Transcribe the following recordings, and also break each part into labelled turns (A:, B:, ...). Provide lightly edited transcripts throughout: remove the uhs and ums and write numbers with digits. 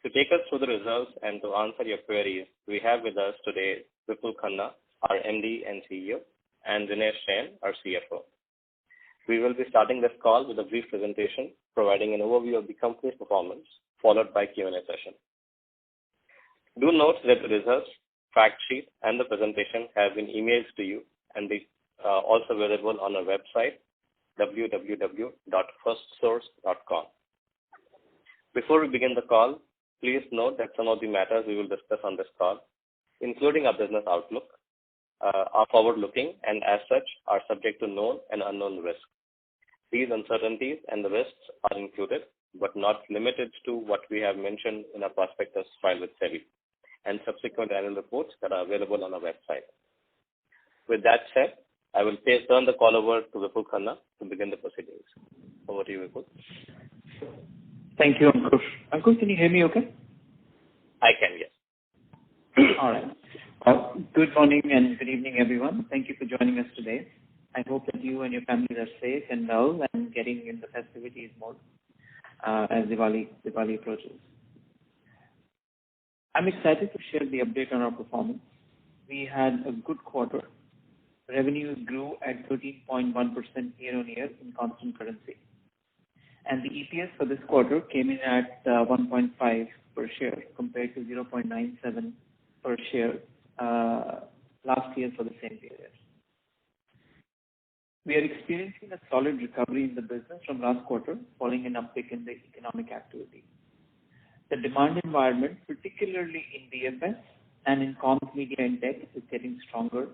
A: To take us through the results and to answer your queries, we have with us today Vipul Khanna, our MD and CEO, and Dinesh Jain, our CFO. We will be starting this call with a brief presentation providing an overview of the company's performance, followed by Q&A session. Do note that the results, fact sheet, and the presentation have been emailed to you and be also available on our website, www.firstsource.com. Before we begin the call, please note that some of the matters we will discuss on this call, including our business outlook, are forward-looking and as such are subject to known and unknown risks. These uncertainties and the risks are included, but not limited to what we have mentioned in our prospectus filed with SEBI and subsequent annual reports that are available on our website. With that said, I will turn the call over to Vipul Khanna to begin the proceedings. Over to you, Vipul.
B: Thank you, Ankush. Ankush, can you hear me okay?
A: I can, yes.
B: All right. Good morning and good evening, everyone. Thank you for joining us today. I hope that you and your families are safe and well and getting in the festivities mode as Diwali approaches. I'm excited to share the update on our performance. We had a good quarter. Revenues grew at 13.1% year-on-year in constant currency. And the EPS for this quarter came in at 1.5 per share compared to 0.97 per share last year for the same period. We are experiencing a solid recovery in the business from last quarter following an uptick in the economic activity. The demand environment, particularly in DFS and in comms, media, and tech, is getting stronger,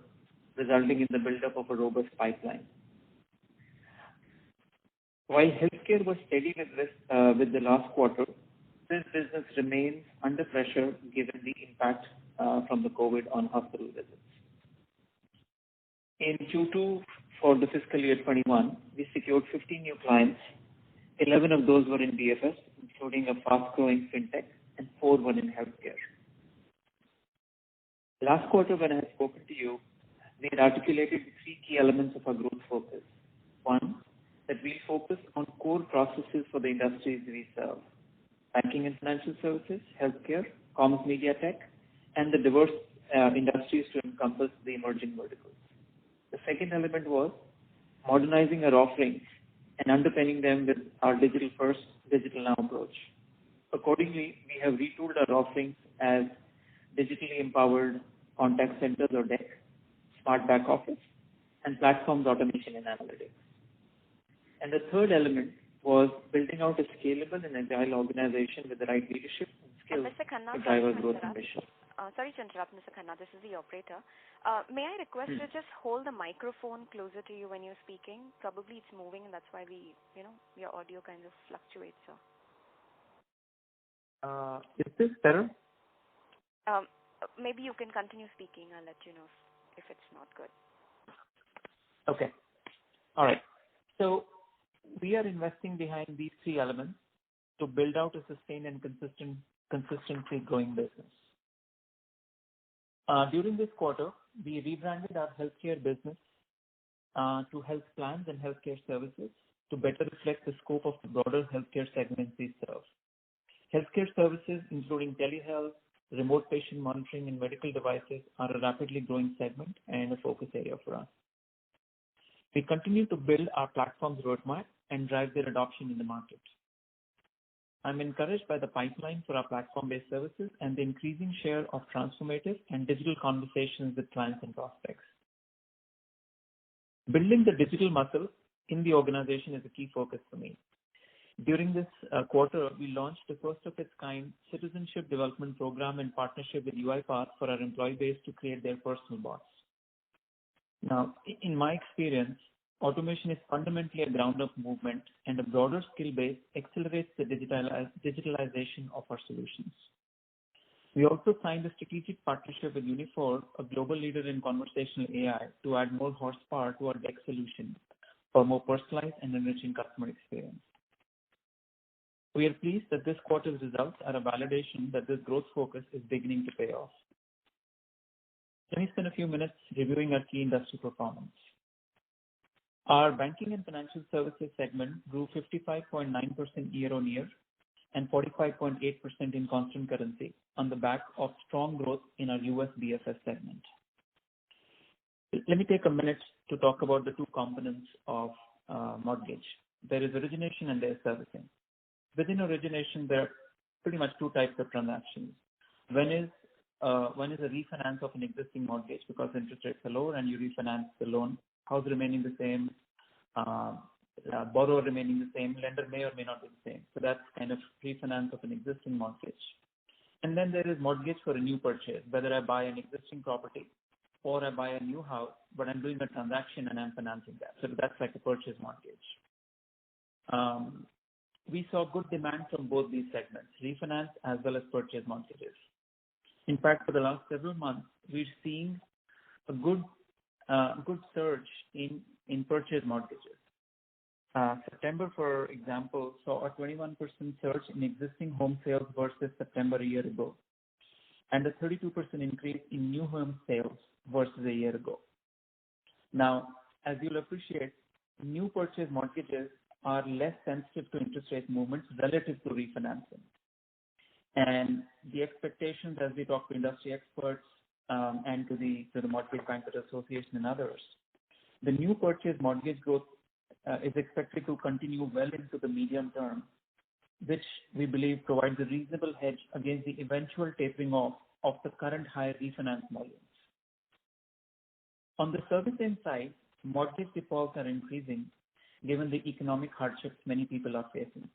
B: resulting in the buildup of a robust pipeline. While healthcare was steady with the last quarter, this business remains under pressure given the impact from the COVID on hospital visits. In Q2 for the fiscal year 21, we secured 15 new clients. 11 of those were in DFS, including a fast-growing fintech, and 4 were in healthcare. Last quarter, when I had spoken to you, we had articulated 3 key elements of our growth focus. One, that we focus on core processes for the industries we serve: banking and financial services, healthcare, commerce, media, tech, and the diverse industries to encompass the emerging verticals. The second element was modernizing our offerings and underpinning them with our digital-first, digital-now approach. Accordingly, we have retooled our offerings as digitally empowered contact centers or DEC, smart back office, and platforms automation and analytics. And the third element was building out a scalable and agile organization with the right leadership and skills to drive our growth ambition.
C: Sorry to interrupt, Mr. Khanna. This is the operator. May I request you just hold the microphone closer to you when you're speaking? Probably it's moving, and that's why your audio kind of fluctuates. So.
B: Is this better?
C: Maybe you can continue speaking. I'll let you know if it's not good.
B: Okay. All right. So we are investing behind these 3 elements to build out a sustained and consistently growing business. During this quarter, we rebranded our healthcare business to health plans and healthcare services to better reflect the scope of the broader healthcare segments we serve. Healthcare services, including telehealth, remote patient monitoring, and medical devices, are a rapidly growing segment and a focus area for us. We continue to build our platform's roadmap and drive their adoption in the market. I'm encouraged by the pipeline for our platform-based services and the increasing share of transformative and digital conversations with clients and prospects. Building the digital muscle in the organization is a key focus for me. During this quarter, we launched the first of its kind citizenship development program in partnership with UiPath for our employee base to create their personal bots. Now, in my experience, automation is fundamentally a ground-up movement, and a broader skill base accelerates the digitalization of our solutions. We also signed a strategic partnership with Uniphore, a global leader in conversational AI, to add more horsepower to our DEC solution for more personalized and enriching customer experience. We are pleased that this quarter's results are a validation that this growth focus is beginning to pay off. Let me spend a few minutes reviewing our key industry performance. Our banking and financial services segment grew 55.9% year-on-year and 45.8% in constant currency on the back of strong growth in our US BFS segment. Let me take a minute to talk about the two components of mortgage. There is origination and there is servicing. Within origination, there are pretty much two types of transactions. One is a refinance of an existing mortgage because interest rates are lower and you refinance the loan, house remaining the same, borrower remaining the same, lender may or may not be the same. So that's kind of refinance of an existing mortgage. And then there is mortgage for a new purchase, whether I buy an existing property or I buy a new house, but I'm doing a transaction and I'm financing that. So that's like a purchase mortgage. We saw good demand from both these segments, refinance as well as purchase mortgages. In fact, for the last several months, we've seen a good surge in purchase mortgages. September, for example, saw a 21% surge in existing home sales versus September a year ago, and a 32% increase in new home sales versus a year ago. Now, as you'll appreciate, new purchase mortgages are less sensitive to interest rate movements relative to refinancing. And the expectations, as we talk to industry experts and to the Mortgage Bankers Association and others, the new purchase mortgage growth is expected to continue well into the medium term, which we believe provides a reasonable hedge against the eventual tapering off of the current high refinance volumes. On the servicing side, mortgage defaults are increasing given the economic hardships many people are facing.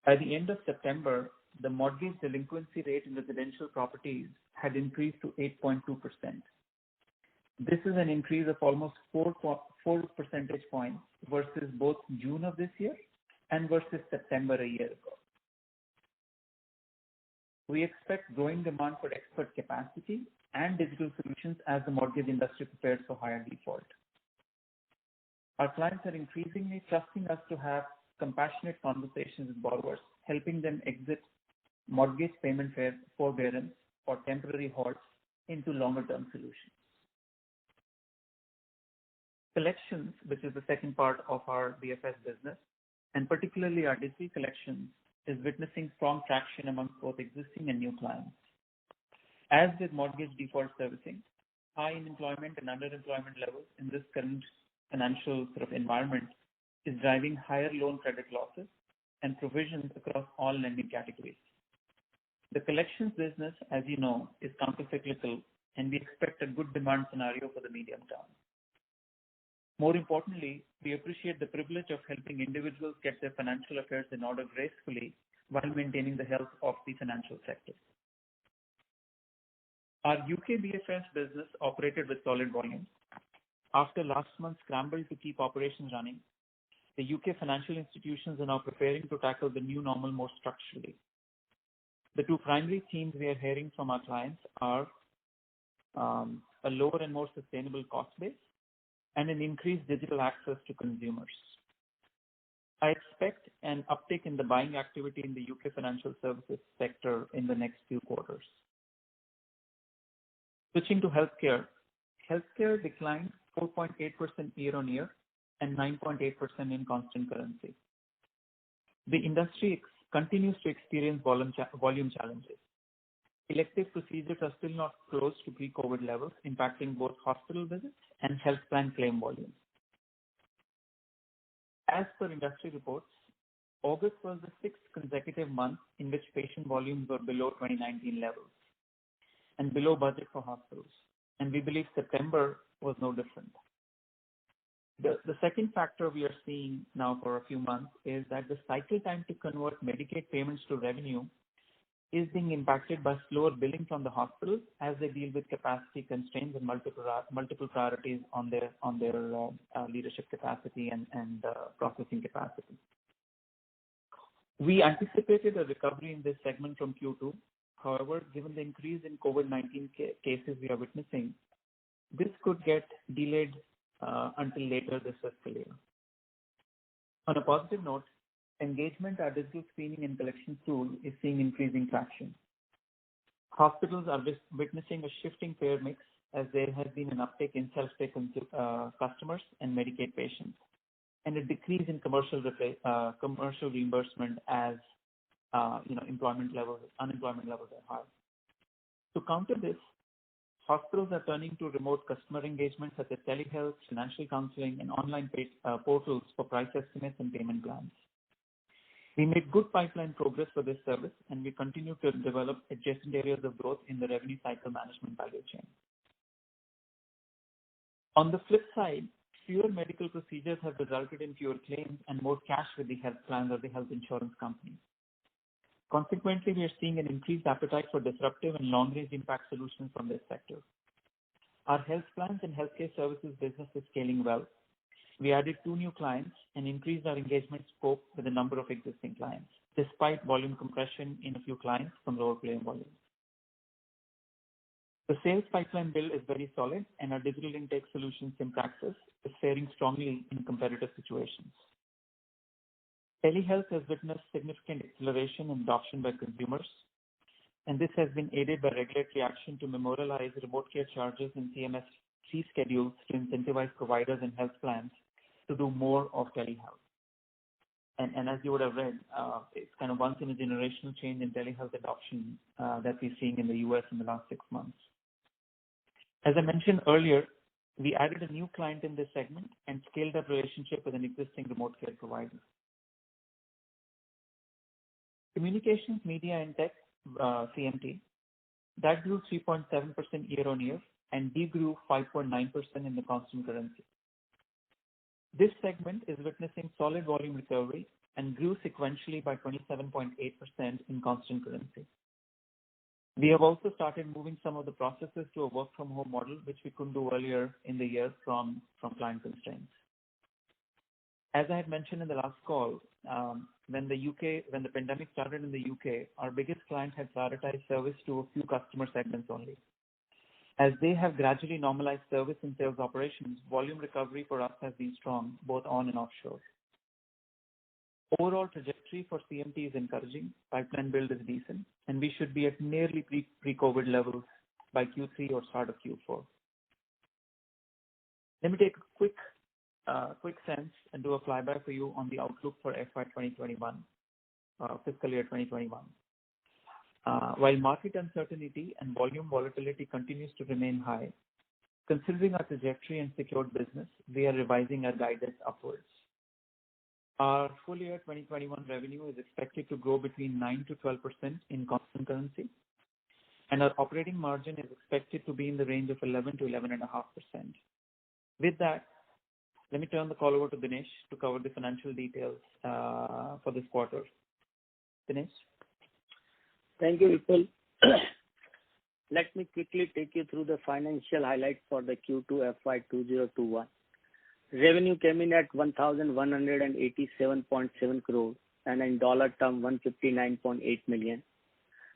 B: By the end of September, the mortgage delinquency rate in residential properties had increased to 8.2%. This is an increase of almost 4 percentage points versus both June of this year and versus September a year ago. We expect growing demand for expert capacity and digital solutions as the mortgage industry prepares for higher default. Our clients are increasingly trusting us to have compassionate conversations with borrowers, helping them exit mortgage payment forbearance or temporary halts into longer-term solutions. Collections, which is the second part of our BFS business, and particularly our digital collections, is witnessing strong traction amongst both existing and new clients. As with mortgage default servicing, high unemployment and underemployment levels in this current financial environment is driving higher loan credit losses and provisions across all lending categories. The collections business, as you know, is countercyclical, and we expect a good demand scenario for the medium term. More importantly, we appreciate the privilege of helping individuals get their financial affairs in order gracefully while maintaining the health of the financial sector. Our UK BFS business operated with solid volumes. After last month's scramble to keep operations running, the UK financial institutions are now preparing to tackle the new normal more structurally. The two primary themes we are hearing from our clients are a lower and more sustainable cost base and an increased digital access to consumers. I expect an uptick in the buying activity in the UK financial services sector in the next few quarters. Switching to healthcare, healthcare declined 4.8% year-on-year and 9.8% in constant currency. The industry continues to experience volume challenges. Elective procedures are still not close to pre-COVID levels, impacting both hospital visits and health plan claim volumes. As per industry reports, August was the sixth consecutive month in which patient volumes were below 2019 levels and below budget for hospitals, and we believe September was no different. The second factor we are seeing now for a few months is that the cycle time to convert Medicaid payments to revenue is being impacted by slower billing from the hospitals as they deal with capacity constraints and multiple priorities on their leadership capacity and processing capacity. We anticipated a recovery in this segment from Q2. However, given the increase in COVID-19 cases we are witnessing, this could get delayed until later this fiscal year. On a positive note, engagement, our digital screening and collection tool, is seeing increasing traction. Hospitals are witnessing a shifting payer mix as there has been an uptick in self-pay customers and Medicaid patients. and a decrease in commercial reimbursement as unemployment levels are high. To counter this, hospitals are turning to remote customer engagement such as telehealth, financial counseling, and online portals for price estimates and payment plans. We made good pipeline progress for this service, and we continue to develop adjacent areas of growth in the revenue cycle management value chain. On the flip side, fewer medical procedures have resulted in fewer claims and more cash with the health plans or the health insurance companies. Consequently, we are seeing an increased appetite for disruptive and long-range impact solutions from this sector. Our health plans and healthcare services business is scaling well. We added 2 new clients and increased our engagement scope with a number of existing clients, despite volume compression in a few clients from lower claim volumes. The sales pipeline build is very solid, and our digital intake solution, Simpraxis, is faring strongly in competitive situations. Telehealth has witnessed significant acceleration in adoption by consumers, and this has been aided by regulatory action to memorialize remote care charges and CMS fee schedules to incentivize providers and health plans to do more of telehealth. And as you would have read, it's kind of once in a generational change in telehealth adoption that we're seeing in the US in the last 6 months. As I mentioned earlier, we added a new client in this segment and scaled up relationship with an existing remote care provider. Communications, Media and Tech, CMT, that grew 3.7% year-on-year and degrew 5.9% in the constant currency. This segment is witnessing solid volume recovery and grew sequentially by 27.8% in constant currency. We have also started moving some of the processes to a work-from-home model, which we couldn't do earlier in the year from client constraints. As I had mentioned in the last call, when the pandemic started in the UK, our biggest client had prioritized service to a few customer segments only. As they have gradually normalized service and sales operations, volume recovery for us has been strong, both on and offshore. Overall trajectory for CMT is encouraging, pipeline build is decent, and we should be at nearly pre-COVID levels by Q3 or start of Q4. Let me take a quick sense and do a flyby for you on the outlook for FY 2021, fiscal year 2021. While market uncertainty and volume volatility continues to remain high, considering our trajectory and secured business, we are revising our guidance upwards. Our full year 2021 revenue is expected to grow between 9 to 12% in constant currency, and our operating margin is expected to be in the range of 11 to 11.5%. With that, let me turn the call over to Dinesh to cover the financial details for this quarter. Dinesh?
D: Thank you, Vipul. Let me quickly take you through the financial highlights for the Q2FY2021. Revenue came in at 1,187.7 crores and in dollar term 159.8 million.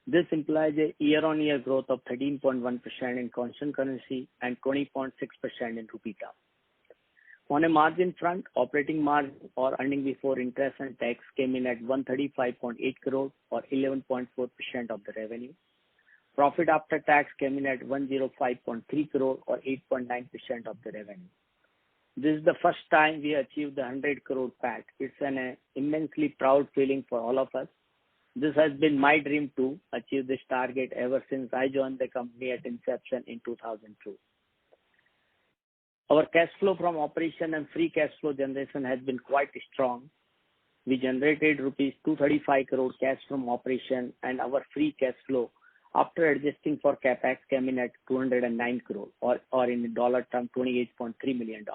D: This implies a year-on-year growth of 13.1% in constant currency and 20.6% in rupee terms. On a margin front, operating margin or earning before interest and tax came in at 135.8 crores or 11.4% of the revenue. Profit after tax came in at 105.3 crores or 8.9% of the revenue. This is the first time we achieved the 100 crore PAT. It's an immensely proud feeling for all of us. This has been my dream to achieve this target ever since I joined the company at inception in 2002. Our cash flow from operation and free cash flow generation has been quite strong. We generated rupees 235 crore cash from operation, and our free cash flow after adjusting for capex came in at 209 crore or in dollar term $28.3 million.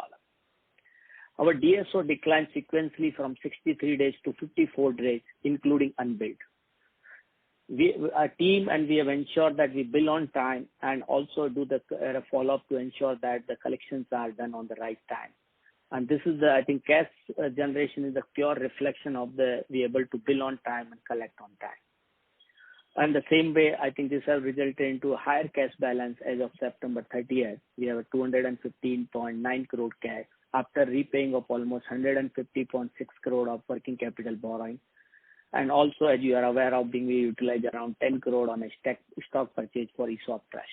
D: Our DSO declined sequentially from 63 days to 54 days, including unbilled. Our team and we have ensured that we bill on time and also do the follow-up to ensure that the collections are done on the right time. And this is I think cash generation is a pure reflection of we able to bill on time and collect on time. And the same way, I think this has resulted into a higher cash balance as of September 30th. We have a 215.9 crore cash after repaying of almost 150.6 crore of working capital borrowing. And also, as you are aware of, we utilized around 10 crore on a stock purchase for ESOP trust.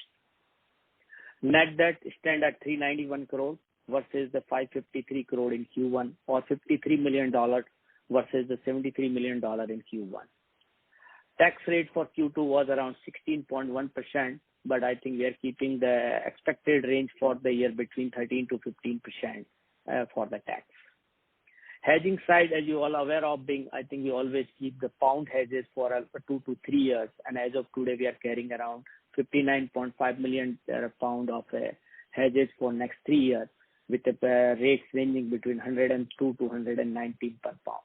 D: Net debt stand at 391 crore versus the 553 crore in Q1, or $53 million versus the $73 million in Q1. Tax rate for Q2 was around 16.1%, but I think we are keeping the expected range for the year between 13 to 15% for the tax. Hedging side, as you all are aware of, I think we always keep the pound hedges for 2 to 3 years, and as of today we are carrying around 59.5 million pound of hedges for next 3 years, with the rates ranging between 102 to 119 per pound.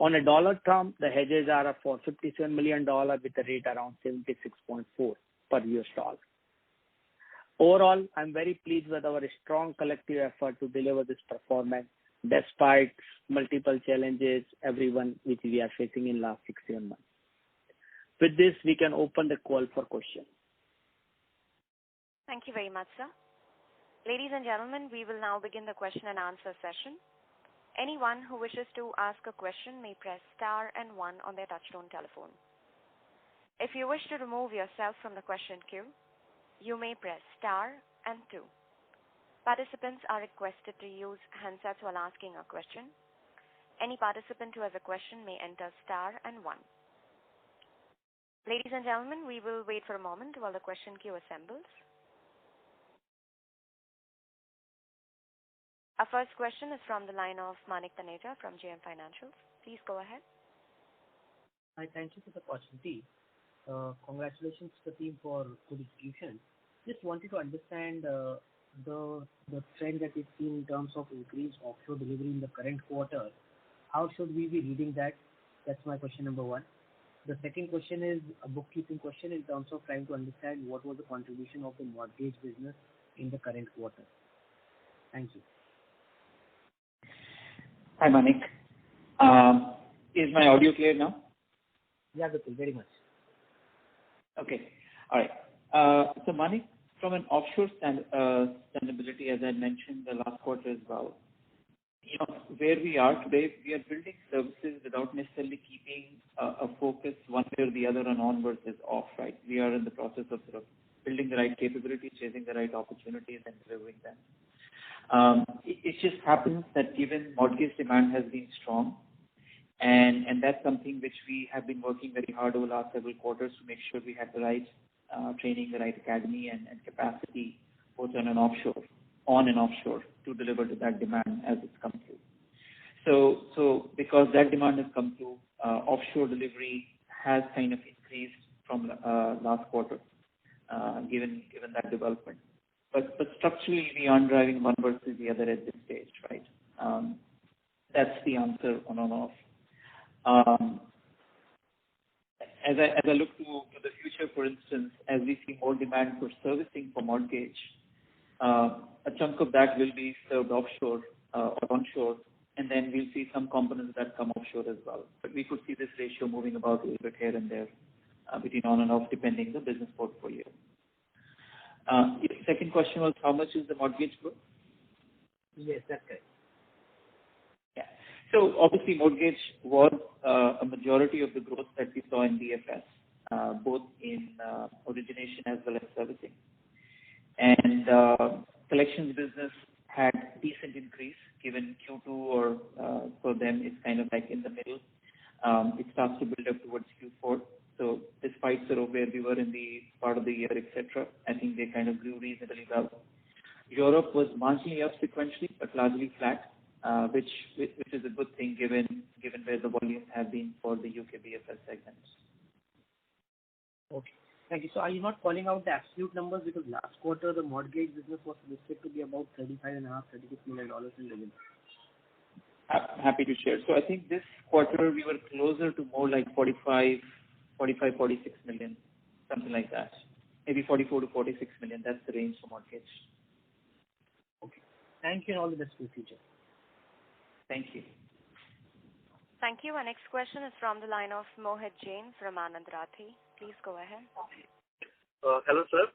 D: On a dollar term, the hedges are for $57 million with a rate around 76.4 per US dollar. Overall, I'm very pleased with our strong collective effort to deliver this performance despite multiple challenges which we are facing in last 6-7 months. With this, we can open the call for questions.
C: Thank you very much, sir. Ladies and gentlemen, we will now begin the question and answer session. Anyone who wishes to ask a question may press star and 1 on their touchtone telephone. If you wish to remove yourself from the question queue, you may press star and 2. Participants are requested to use handsets while asking a question. Any participant who has a question may enter star and 1. Ladies and gentlemen, we will wait for a moment while the question queue assembles. Our first question is from the line of Manik Taneja from JM Financial. Please go ahead.
E: Hi, thank you for the opportunity. Congratulations to the team for good execution. Just wanted to understand the trend that we've seen in terms of increased offshore delivery in the current quarter. How should we be reading that? That's my question number 1. The second question is a bookkeeping question in terms of trying to understand what was the contribution of the mortgage business in the current quarter. Thank you.
B: Hi, Manik. Is my audio clear now?
E: Yeah, Vipul, very much.
B: Okay. All right. So, Manik, from an offshore standability, as I mentioned the last quarter as well, where we are today, we are building services without necessarily keeping a focus one way or the other on versus off, right? We are in the process of sort of building the right capabilities, chasing the right opportunities, and delivering them. It just happens that given mortgage demand has been strong, and that's something which we have been working very hard over the last several quarters to make sure we have the right training, the right academy and capacity both on and offshore to deliver to that demand as it's come through. So because that demand has come through, offshore delivery has kind of increased from last quarter, given that development. But structurally, we aren't driving one versus the other at this stage, right? That's the answer on and off. As I look to the future, for instance, as we see more demand for servicing for mortgage, a chunk of that will be served offshore or onshore, and then we'll see some components that come offshore as well. But we could see this ratio moving about a little bit here and there between on and off, depending on the business portfolio. The second question was, how much is the mortgage growth?
E: Yes, that's right.
B: Yeah. So obviously, mortgage was a majority of the growth that we saw in DFS, both in origination as well as servicing. And collections business had decent increase, given Q2 or for them it's kind of like in the middle. It starts to build up towards Q4. So despite sort of where we were in the part of the year, etc., I think they kind of grew reasonably well. Europe was marginally up sequentially, but largely flat, which is a good thing given where the volumes have been for the UK BFS segments.
E: Okay. Thank you. So are you not calling out the absolute numbers, because last quarter the mortgage business was listed to be about $35.5, $36 million in revenue?
B: Happy to share. So I think this quarter we were closer to more like 45, 46 million, something like that. Maybe 44 to 46 million. That's the range for mortgage.
E: Okay. Thank you, and all the best for the future.
B: Thank you.
C: Thank you. Our next question is from the line of Mohit Jain from Anand Rathi. Please go ahead.
F: Hello, sir.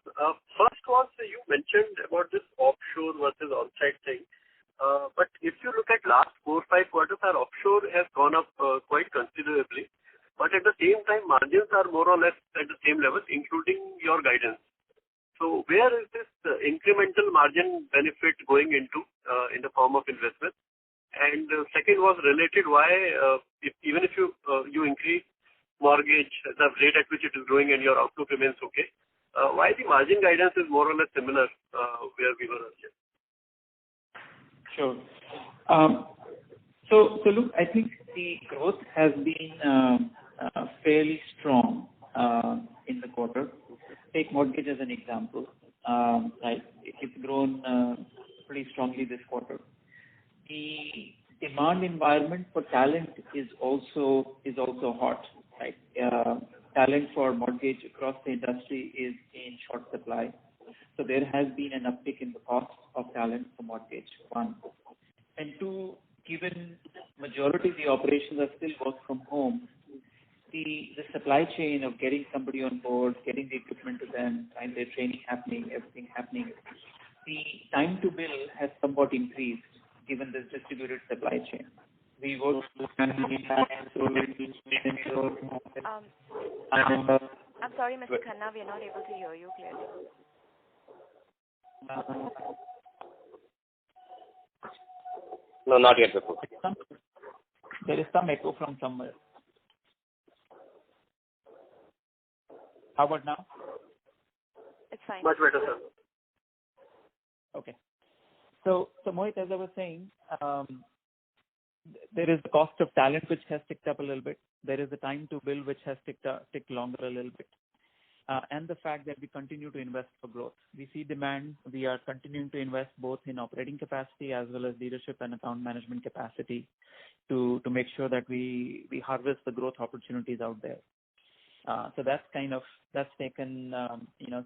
F: First was, you mentioned about this offshore versus on-site thing. But if you look at last 4-5 quarters, our offshore has gone up quite considerably. But at the same time, margins are more or less at the same level, including your guidance. So where is this incremental margin benefit going into in the form of investment? And second was related, why even if you increase mortgage, the rate at which it is growing and your outlook remains okay, why the margin guidance is more or less similar where we were earlier?
B: Sure. So look, I think the growth has been fairly strong in the quarter. Take mortgage as an example. Right, it's grown pretty strongly this quarter. The demand environment for talent is also hot. Right, talent for mortgage across the industry is in short supply. So there has been an uptick in the cost of talent for mortgage. One, and two, given majority of the operations are still work from home, the supply chain of getting somebody on board, getting the equipment to them, and their training happening, everything happening, the time to bill has somewhat increased given this distributed supply chain. We work
C: I'm sorry, Mr. Khanna, we are not able to hear you clearly.
A: No, not yet, Vipul.
B: There is some echo from somewhere. How about now?
C: It's fine.
F: Much better, sir.
B: Okay. So Mohit, as I was saying, there is the cost of talent which has ticked up a little bit. There is the time to bill which has ticked longer a little bit. And the fact that we continue to invest for growth. We see demand. We are continuing to invest both in operating capacity as well as leadership and account management capacity to make sure that we harvest the growth opportunities out there. So that's taken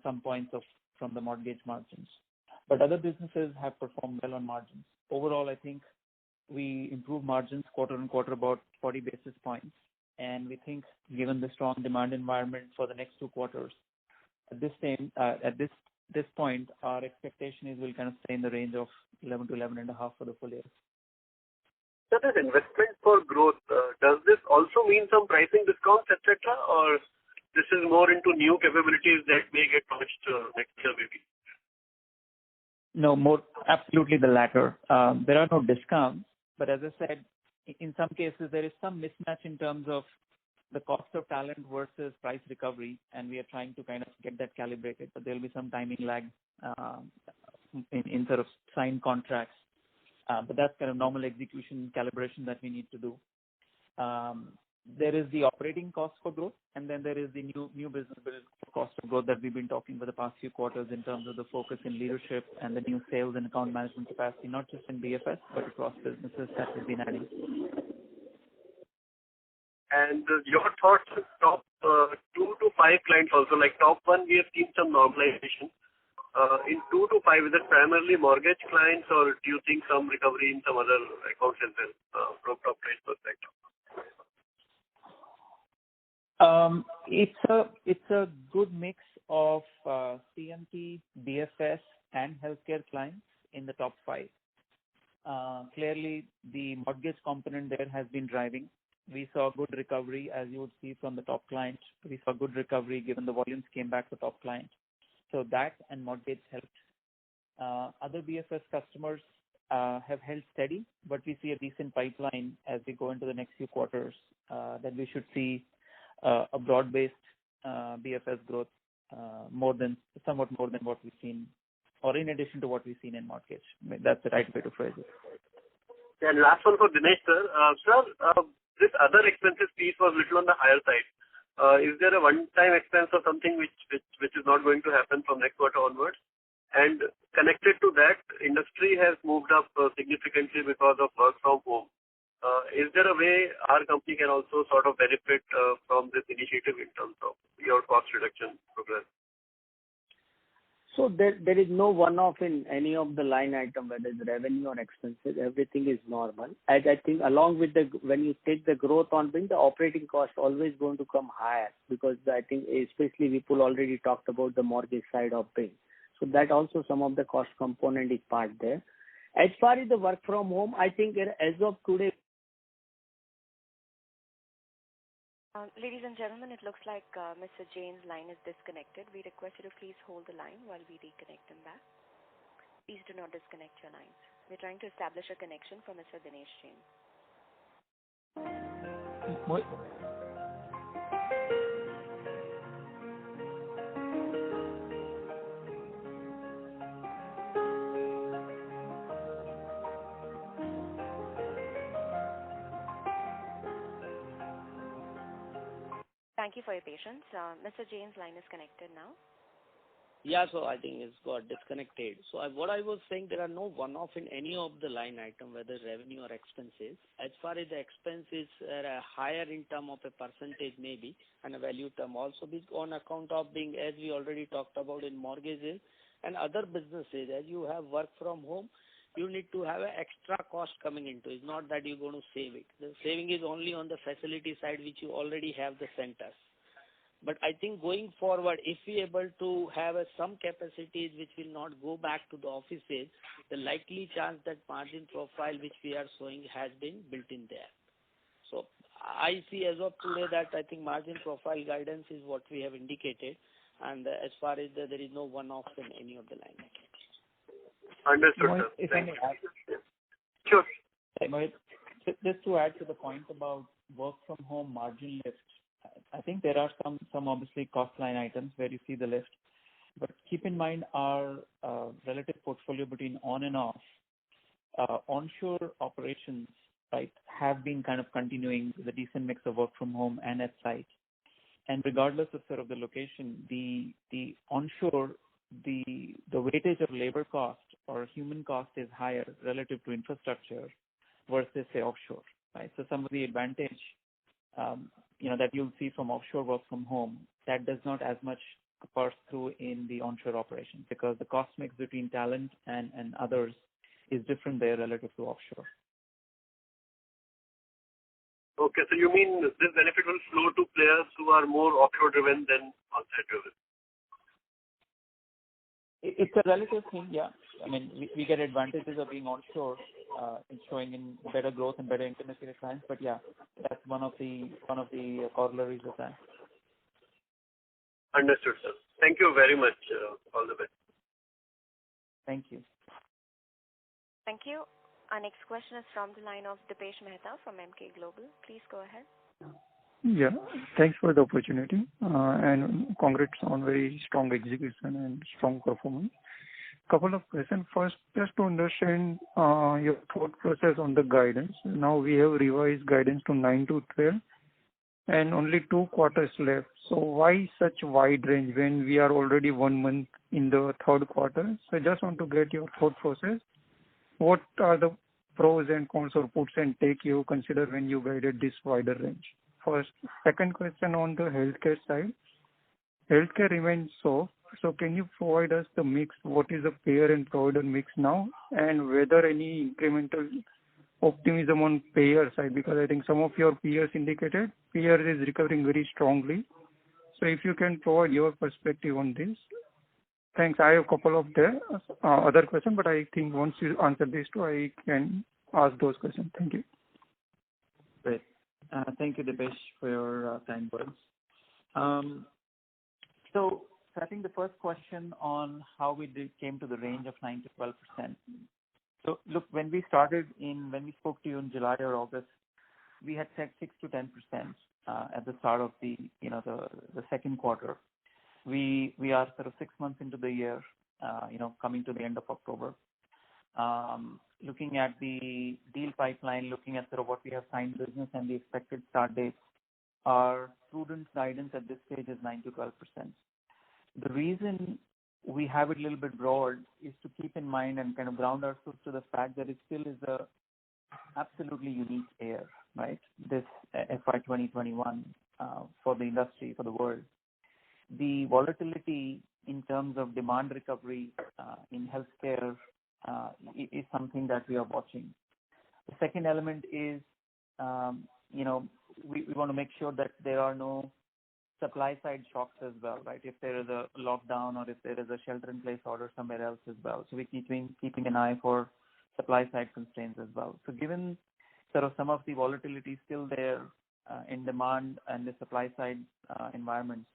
B: some points from the mortgage margins. But other businesses have performed well on margins. Overall, I think we improved margins quarter on quarter about 40 basis points. And we think, given the strong demand environment for the next 2 quarters, at this point, our expectation is we'll kind of stay in the range of 11 to 11.5 for the full year.
F: So this investment for growth, does this also mean some pricing discounts, etc., or this is more into new capabilities that may get launched next year maybe?
B: No, more absolutely the latter. There are no discounts, but as I said, in some cases there is some mismatch in terms of the cost of talent versus price recovery, and we are trying to kind of get that calibrated. But there will be some timing lag in sort of signed contracts. But that's kind of normal execution calibration that we need to do. There is the operating cost for growth, and then there is the new business build cost of growth that we've been talking for the past few quarters in terms of the focus in leadership and the new sales and account management capacity, not just in BFS, but across businesses that we've been adding.
F: And your thoughts on top 2 to 5 clients also, like top 1, we have seen some normalization. In 2 to 5, is it primarily mortgage clients, or do you think some recovery in some other accounts as well from top client perspective?
B: It's a good mix of CMT, BFS, and healthcare clients in the top 5. Clearly, the mortgage component there has been driving. We saw good recovery, as you would see from the top client. We saw good recovery given the volumes came back to top client. So that and mortgage helped. Other BFS customers have held steady, but we see a decent pipeline as we go into the next few quarters that we should see a broad-based BFS growth somewhat more than what we've seen, or in addition to what we've seen in mortgage. That's the right way to phrase it.
F: And last one for Dinesh, sir. Sir, this other expenses piece was little on the higher side. Is there a one-time expense or something which is not going to happen from next quarter onwards? And connected to that, industry has moved up significantly because of work from home. Is there a way our company can also sort of benefit from this initiative in terms of your cost reduction program?
D: So there is no one-off in any of the line item, whether it's revenue or expenses. Everything is normal. As I think, along with when you take the growth on being, the operating cost always going to come higher, because I think especially people already talked about the mortgage side of things. So that also some of the cost component is part there. As far as the work from home, I think as of today.
C: Ladies and gentlemen, it looks like Mr. Jain's line is disconnected. We request you to please hold the line while we reconnect him back. Please do not disconnect your lines. We're trying to establish a connection for Mr. Dinesh Jain.
B: What?
C: Thank you for your patience. Mr. Jain's line is connected now.
D: Yeah, so I think it's got disconnected. So what I was saying, there are no one-off in any of the line item, whether revenue or expenses. As far as the expenses are higher in term of a percentage maybe, and a value term also, on account of being, as we already talked about in mortgages and other businesses, as you have work from home, you need to have an extra cost coming into it. It's not that you're going to save it. The saving is only on the facility side, which you already have the centers. But I think going forward, if we able to have some capacities which will not go back to the offices, the likely chance that margin profile which we are showing has been built in there. So I see as of today that I think margin profile guidance is what we have indicated, and as far as there is no one-off in any of the line items.
F: Understood, sir.
B: If I may add,
F: Sure.
B: Just to add to the point about work from home margin lift, I think there are some obviously cost line items where you see the lift, but keep in mind our relative portfolio between on and off. Onshore operations, right, have been kind of continuing with a decent mix of work from home and at site. And regardless of sort of the location, the onshore, the weightage of labor cost or human cost is higher relative to infrastructure versus say offshore, right? So some of the advantage, that you'll see from offshore work from home, that does not as much pass through in the onshore operations because the cost mix between talent and others is different there relative to offshore.
F: Okay, so you mean this benefit will flow to players who are more offshore driven than on-site driven?
B: It's a relative thing, yeah. I mean, we get advantages of being onshore, in showing in better growth and better intimacy with clients. But yeah, that's one of the corollaries of that.
F: Understood, sir. Thank you very much. All the best.
B: Thank you.
C: Thank you. Our next question is from the line of Dipesh Mehta from MK Global. Please go ahead.
G: Yeah, thanks for the opportunity and congrats on very strong execution and strong performance. Couple of questions. First, just to understand your thought process on the guidance. Now we have revised guidance to 9 to 12 and only 2 quarters left. So why such wide range when we are already 1 month in the third quarter? So I just want to get your thought process. What are the pros and cons or puts and take you consider when you guided this wider range? First. Second question on the healthcare side. Healthcare remains soft. So can you provide us the mix? What is the payer and provider mix now? And whether any incremental optimism on payer side? Because I think some of your peers indicated payer is recovering very strongly. So if you can provide your perspective on this. Thanks. I have a couple of other questions, but I think once you answer these two, I can ask those questions. Thank you.
B: Great. Thank you, Dipesh, for your kind words. So I think the first question on how we came to the range of 9 to 12%. So look, when we spoke to you in July or August, we had said 6 to 10% at the start of the second quarter. We are sort of 6 months into the year, coming to the end of October. Looking at the deal pipeline, looking at sort of what we have signed business and the expected start dates, our prudent guidance at this stage is 9 to 12%. The reason we have it a little bit broad is to keep in mind and kind of ground ourselves to the fact that it still is a absolutely unique year, right? This FY 2021 for the industry, for the world. The volatility in terms of demand recovery in healthcare is something that we are watching. The second element is, we want to make sure that there are no supply side shocks as well, right? If there is a lockdown or if there is a shelter in place order somewhere else as well. So we're keeping an eye for supply side constraints as well. So given sort of some of the volatility still there, in demand and the supply side environments.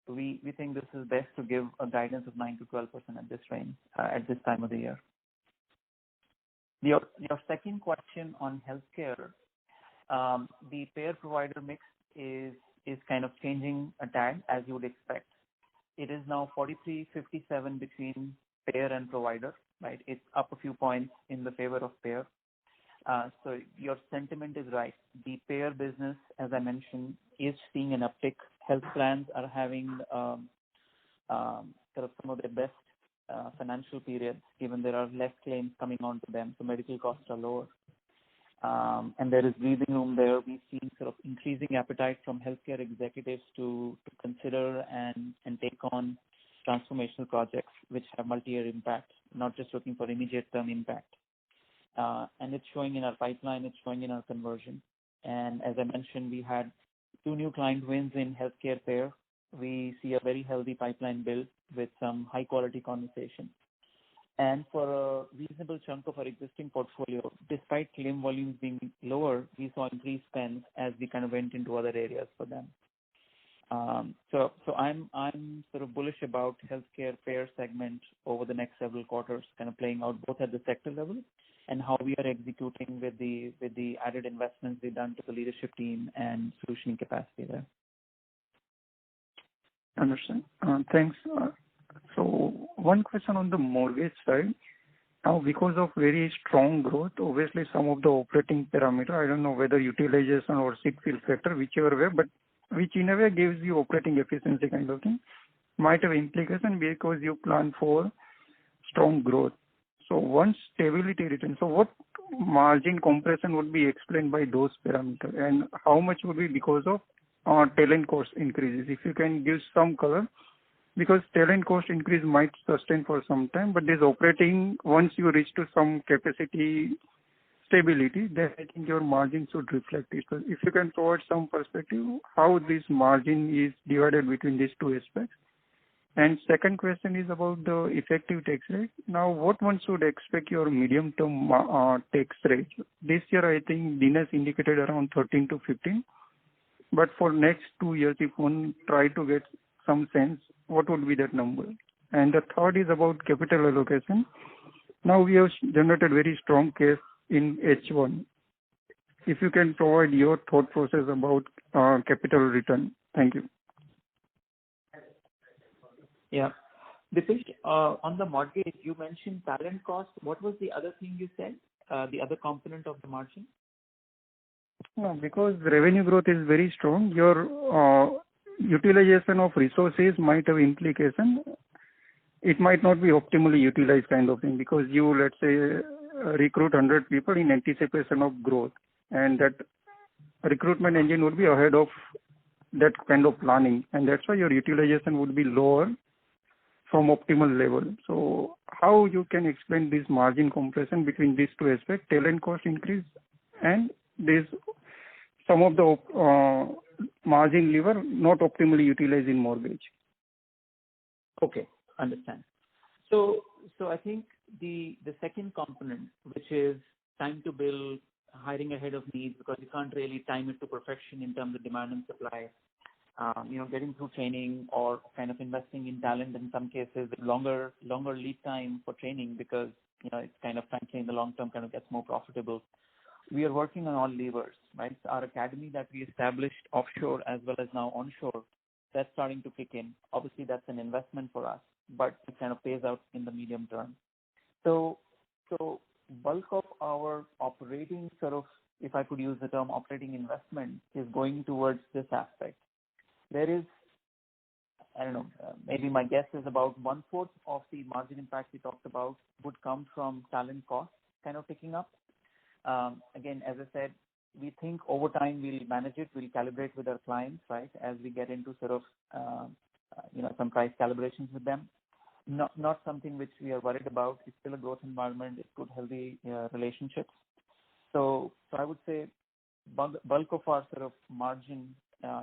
B: So we think this is best to give a guidance of 9 to 12% at this range at this time of the year. Your second question on healthcare, the payer provider mix is kind of changing a tad, as you would expect. It is now 43-57 between payer and provider, right? It's up a few points in the favor of payer. So your sentiment is right. The payer business, as I mentioned, is seeing an uptick. Health plans are having sort of some of their best financial periods, given there are less claims coming onto them, so medical costs are lower. And there is breathing room there. We've seen sort of increasing appetite from healthcare executives to consider and take on transformational projects which have multi-year impact, not just looking for immediate term impact. And it's showing in our pipeline, it's showing in our conversion. And as I mentioned, we had 2 new client wins in healthcare payer. We see a very healthy pipeline build with some high quality conversation. And for a reasonable chunk of our existing portfolio, despite claim volumes being lower, we saw increased spends as we kind of went into other areas for them. So I'm sort of bullish about healthcare payer segment over the next several quarters, kind of playing out both at the sector level and how we are executing with the added investments we've done to the leadership team and solutioning capacity there.
G: Understand. Thanks. So one question on the mortgage side. Now, because of very strong growth, obviously some of the operating parameter, I don't know whether utilization or sick fill factor, whichever way, but which in a way gives you operating efficiency kind of thing, might have implication because you plan for strong growth. So once stability returns, so what margin compression would be explained by those parameters, and how much would be because of talent cost increases? If you can give some color, because talent cost increase might sustain for some time, but this operating, once you reach to some capacity stability, then I think your margin should reflect it. So if you can provide some perspective, how this margin is divided between these two aspects. And second question is about the effective tax rate. Now, what one should expect your medium-term tax rate? This year, I think Dinesh indicated around 13 to 15. But for next 2 years, if one try to get some sense, what would be that number? And the third is about capital allocation. Now we have generated very strong case in H1. If you can provide your thought process about capital return. Thank you.
B: Yeah. Dipesh, on the mortgage, you mentioned talent cost. What was the other thing you said? The other component of the margin?
G: No, because revenue growth is very strong. Your utilization of resources might have implication. It might not be optimally utilized kind of thing, because you, let's say, recruit 100 people in anticipation of growth, and that recruitment engine would be ahead of that kind of planning, and that's why your utilization would be lower from optimal level. So how you can explain this margin compression between these two aspects, talent cost increase and this some of the margin lever not optimally utilized in mortgage?
B: Okay, understand. So I think the second component, which is time to build, hiring ahead of needs, because you can't really time it to perfection in terms of demand and supply. Getting through training or kind of investing in talent in some cases with longer lead time for training, because it's kind of frankly in the long term kind of gets more profitable. We are working on all levers, right? So our academy that we established offshore as well as now onshore, that's starting to kick in. Obviously, that's an investment for us, but it kind of pays out in the medium term. So bulk of our operating sort of, if I could use the term operating investment, is going towards this aspect. There is, I don't know, maybe my guess is about 1/4 of the margin impact we talked about would come from talent costs kind of picking up. Again, as I said, we think over time we'll manage it, we'll calibrate with our clients, right, as we get into sort of, some price calibrations with them. Not something which we are worried about. It's still a growth environment. It's good, healthy relationships. So I would say bulk of our sort of margin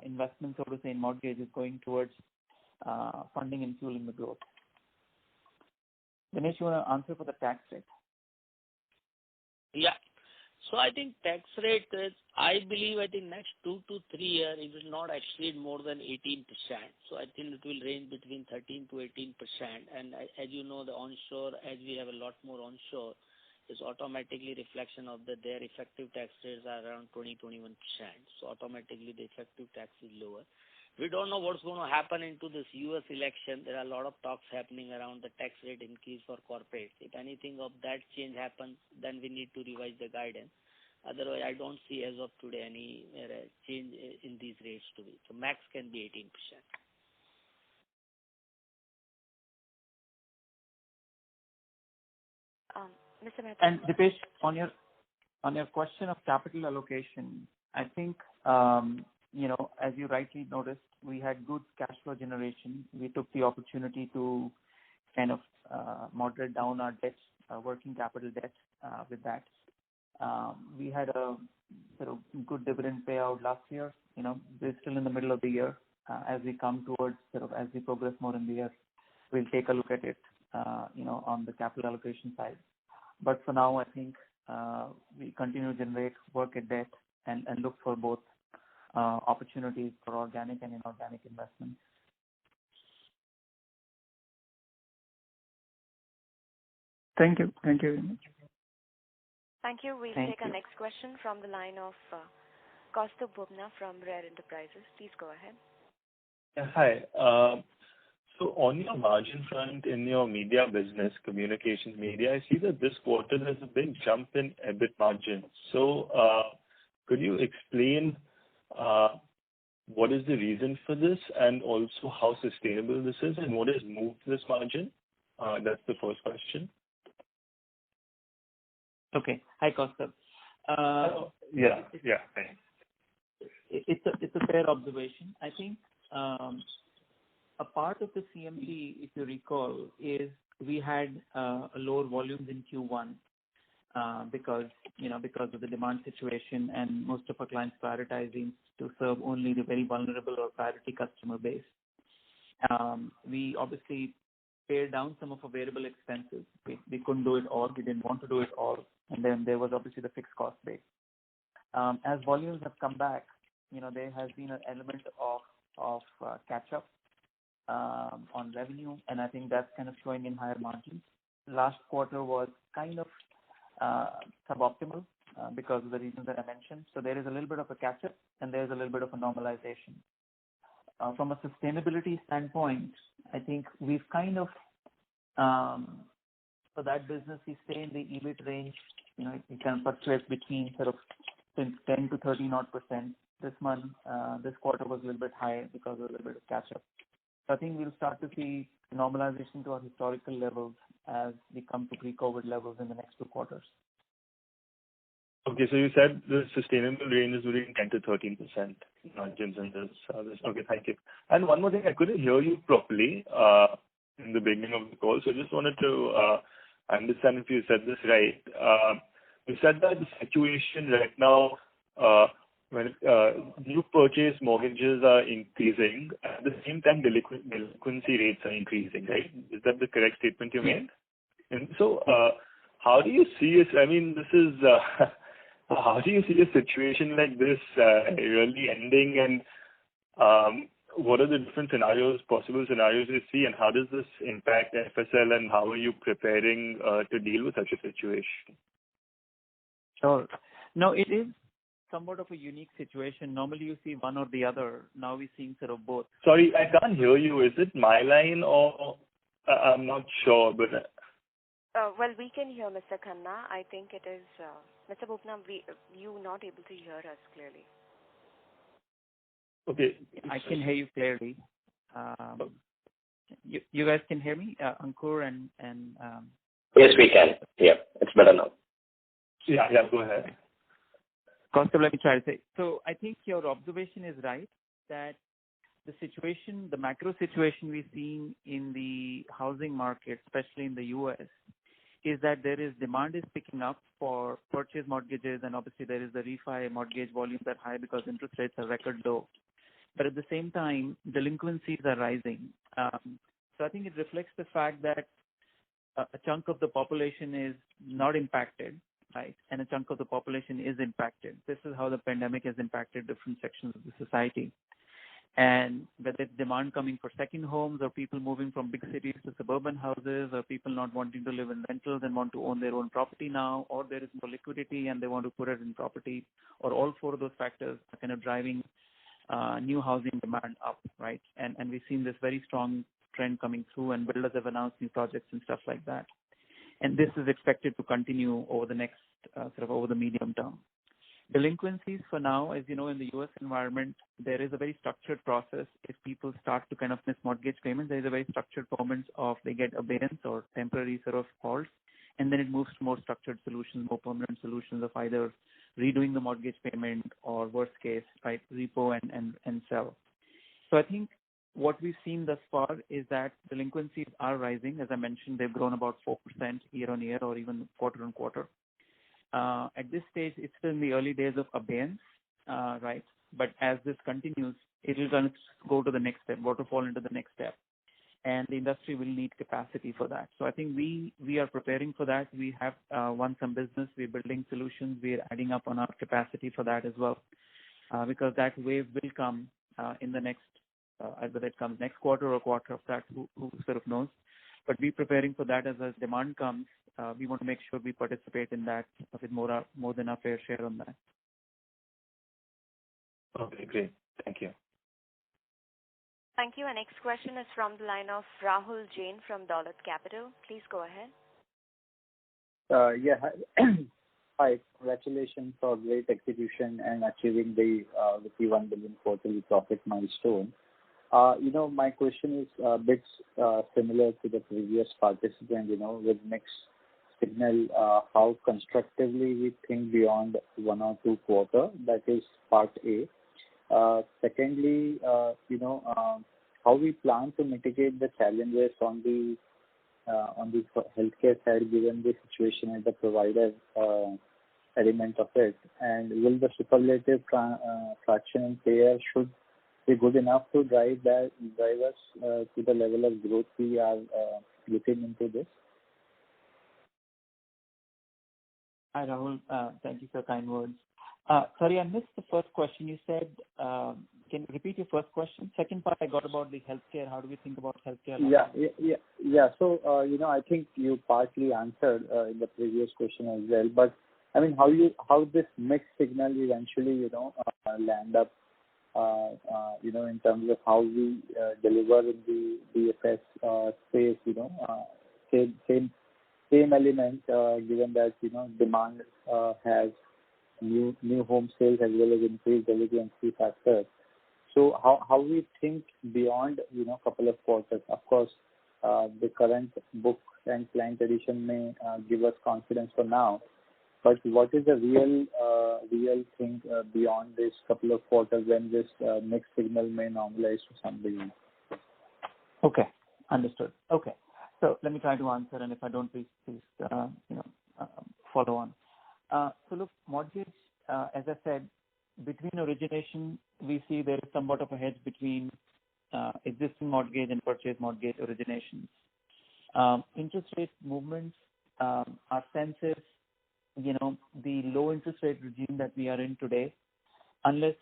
B: investment, so to say, in mortgage is going towards funding and fueling the growth. Dinesh, you want to answer for the tax rate?
D: Yeah.
H: So I think tax rate is, I think next 2 to 3 years, it will not exceed more than 18%. So I think it will range between 13 to 18%. And as you know, the onshore, as we have a lot more onshore, is automatically reflection of their effective tax rates are around 20-21%. So automatically the effective tax is lower. We don't know what's going to happen into this U.S. election. There are a lot of talks happening around the tax rate increase for corporates. If anything of that change happens, then we need to revise the guidance. Otherwise, I don't see as of today any change in these rates to be. So max can be 18%.
C: Mr. Mehta.
B: And Dipesh, on your question of capital allocation, I think, as you rightly noticed, we had good cash flow generation. We took the opportunity to kind of moderate down our debt, working capital debt with that. We had a sort of good dividend payout last year. We're still in the middle of the year. As we come towards as we progress more in the year, we'll take a look at it, on the capital allocation side. But for now, I think we continue to generate, work at debt, and look for both opportunities for organic and inorganic investments.
G: Thank you. Thank you very much.
C: Thank you. We'll take our next question from the line of Kaustubh Bubna from Rare Enterprises. Please go ahead.
I: Yeah, hi. So on your margin front in your media business, communications media, I see that this quarter there's a big jump in EBIT margin. So could you explain what is the reason for this, and also how sustainable this is, and what has moved this margin? That's the first question.
B: Okay. Hi, Kaustubh.
I: Yeah.
B: It's a fair observation. I think a part of the CMD, if you recall, is we had lower volumes in Q1 because of the demand situation and most of our clients prioritizing to serve only the very vulnerable or priority customer base. We obviously pared down some of our variable expenses. We couldn't do it all. We didn't want to do it all. And then there was obviously the fixed cost base. As volumes have come back, there has been an element of catch-up on revenue, and I think that's kind of showing in higher margins. Last quarter was kind of suboptimal because of the reasons that I mentioned. So there is a little bit of a catch-up, and there's a little bit of a normalization. From a sustainability standpoint, I think we've kind of, for that business, we stay in the EBIT range. It can fluctuate between 10 to 13%. This quarter was a little bit higher because of a little bit of catch-up. So I think we'll start to see normalization to our historical levels as we come to pre-COVID levels in the next 2 quarters.
I: Okay, so you said the sustainable range is within 10 to 13% margins in this. Okay, thank you. And one more thing, I couldn't hear you properly in the beginning of the call, so I just wanted to understand if you said this right. You said that the situation right now, when new purchase mortgages are increasing, at the same time delinquency rates are increasing, right? Is that the correct statement you made? And so, how do you see it? I mean, this is how do you see a situation like this really ending, and what are the different possible scenarios you see, and how does this impact FSL, and how are you preparing to deal with such a situation?
B: Sure. No, it is somewhat of a unique situation. Normally you see one or the other. Now we're seeing sort of both.
I: Sorry, I can't hear you. Is it my line or I'm not sure, but...
C: Well, we can hear Mr. Khanna. I think it is Mr. Bhupna, you not able to hear us clearly.
I: Okay.
B: I can hear you clearly. You guys can hear me, Ankur and
A: Yes, we can. Yeah, it's better now.
I: Yeah, go ahead.
B: Kaustubh, let me try to say. So I think your observation is right, that the macro situation we're seeing in the housing market, especially in the U.S., is that demand is picking up for purchase mortgages, and obviously there is the refi mortgage volumes are high because interest rates are record low. But at the same time, delinquencies are rising. So I think it reflects the fact that a chunk of the population is not impacted, right? And a chunk of the population is impacted. This is how the pandemic has impacted different sections of the society. And whether it's demand coming for second homes or people moving from big cities to suburban houses or people not wanting to live in rentals and want to own their own property now, or there is more liquidity and they want to put it in property, or all four of those factors are kind of driving new housing demand up, right? And we've seen this very strong trend coming through, and builders have announced new projects and stuff like that. And this is expected to continue over the next, over the medium term. Delinquencies for now, as you know, in the U.S. environment, there is a very structured process. If people start to kind of miss mortgage payments, there is a very structured moment of they get abeyance or temporary sort of halts, and then it moves to more structured solutions, more permanent solutions of either redoing the mortgage payment or worst case, right, repo and sell. So I think what we've seen thus far is that delinquencies are rising. As I mentioned, they've grown about 4% year on year or even quarter on quarter. At this stage, it's still in the early days of abeyance, right? But as this continues, it will going to go to the next step, waterfall into the next step. And the industry will need capacity for that. So I think we are preparing for that. We have won some business. We're building solutions. We're adding up on our capacity for that as well, because that wave will come in the next, whether it comes next quarter or quarter of that, who sort of knows. But we're preparing for that as demand comes. We want to make sure we participate in that with more than our fair share on that.
I: Okay, great. Thank you.
C: Thank you. Our next question is from the line of Rahul Jain from Dolat Capital. Please go ahead.
J: Hi. Congratulations for great execution and achieving the 1 billion quarterly profit milestone. My question is a bit similar to the previous participant, with mixed signal, how constructively we think beyond 1 or 2 quarters. That is part A. Secondly, how we plan to mitigate the challenges on the healthcare side, given the situation at the provider element of it, and will the superlative fraction and payer should be good enough to drive us to the level of growth we are looking into this?
B: Hi, Rahul. Thank you for kind words. Sorry, I missed the first question you said. Can you repeat your first question? Second part I got about the healthcare. How do we think about healthcare?
J: Yeah. So, I think you partly answered in the previous question as well. But I mean, how this mixed signal eventually, land up, in terms of how we deliver in the BFS space, same element, given that, demand has new home sales as well as increased delinquency factors. So how we think beyond, couple of quarters. Of course, the current book and client addition may give us confidence for now. But what is the real thing beyond this couple of quarters when this mixed signal may normalize to some degree?
B: Okay, understood. Okay, so let me try to answer, and if I don't, please follow on. So look, mortgage, as I said, between origination, we see there is somewhat of a hedge between existing mortgage and purchase mortgage originations. Interest rate movements, our sense is, the low interest rate regime that we are in today, unless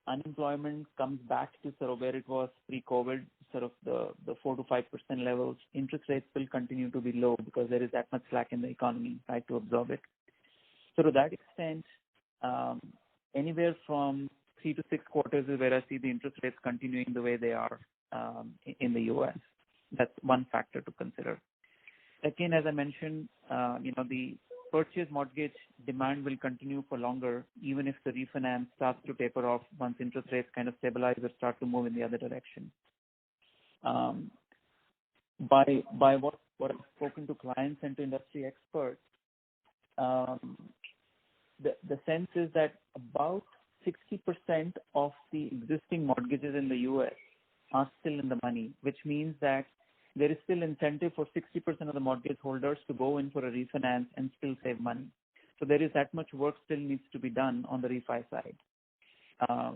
B: unemployment comes back to sort of where it was pre-COVID, sort of the 4 to 5% levels, interest rates will continue to be low because there is that much slack in the economy, right, to absorb it. So to that extent, anywhere from 3 to 6 quarters is where I see the interest rates continuing the way they are in the U.S. That's one factor to consider. Again, as I mentioned, the purchase mortgage demand will continue for longer, even if the refinance starts to taper off once interest rates kind of stabilize or start to move in the other direction. By what I've spoken to clients and to industry experts, the sense is that about 60% of the existing mortgages in the U.S. are still in the money, which means that there is still incentive for 60% of the mortgage holders to go in for a refinance and still save money. So there is that much work still needs to be done on the refi side.